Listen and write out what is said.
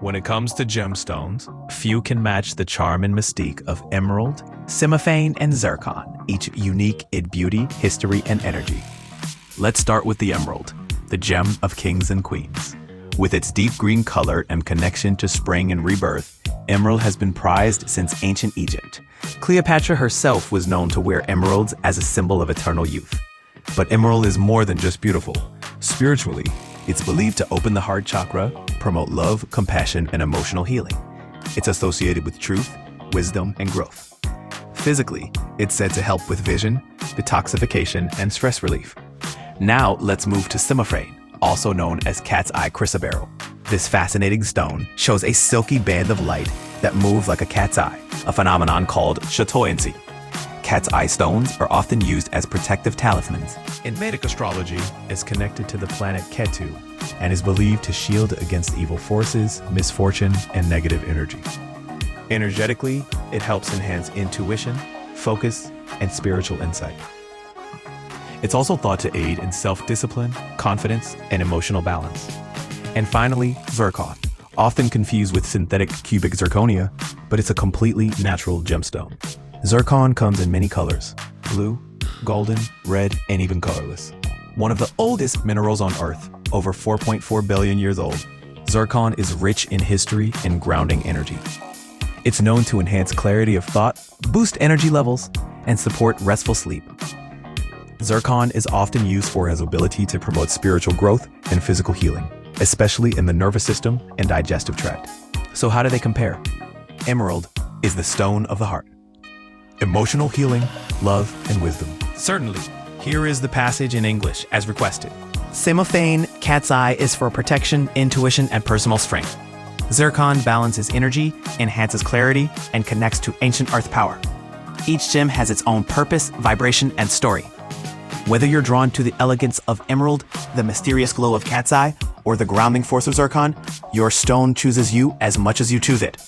When it comes to gemstones, few can match the charm and mystique of emerald, Cymophane, and Zircon, each unique in beauty, history, and energy. Let's start with the emerald, the gem of kings and queens. With its deep green color and connection to spring and rebirth, emerald has been prized since ancient Egypt. Cleopatra herself was known to wear emeralds as a symbol of eternal youth. But emerald is more than just beautiful. Spiritually, it's believed to open the heart chakra, promote love, compassion, and emotional healing. It's associated with truth, wisdom, and growth. Physically, it's said to help with vision, detoxification, and stress relief. Now let's move to Cymophane, also known as cat's eye chrysoberyl. This fascinating stone shows a silky band of light that moves like a cat's eye, a phenomenon called chatoyancy. Cat's eye stones are often used as protective talismans. In Vedic astrology, it's connected to the planet Ketu and is believed to shield against evil forces, misfortune, and negative energy. Energetically, it helps enhance intuition, focus, and spiritual insight. It's also thought to aid in self-discipline, confidence, and emotional balance. And finally, zircon, often confused with synthetic cubic zirconia, but it's a completely natural gemstone. Zircon comes in many colors: blue, golden, red, and even colorless. One of the oldest minerals on Earth, over 4.4 billion years old, zircon is rich in history and grounding energy. It's known to enhance clarity of thought, boost energy levels, and support restful sleep. Zircon is often used for its ability to promote spiritual growth and physical healing, especially in the nervous system and digestive tract. So how do they compare? Emerald is the stone of the heart. Emotional healing, love, and wisdom. Certainly. Here is the passage in English as requested. Cymophane, cat's eye, is for protection, intuition, and personal strength. Zircon balances energy, enhances clarity, and connects to ancient earth power. Each gem has its own purpose, vibration, and story. Whether you're drawn to the elegance of emerald, the mysterious glow of cat's eye, or the grounding force of zircon, your stone chooses you as much as you choose it.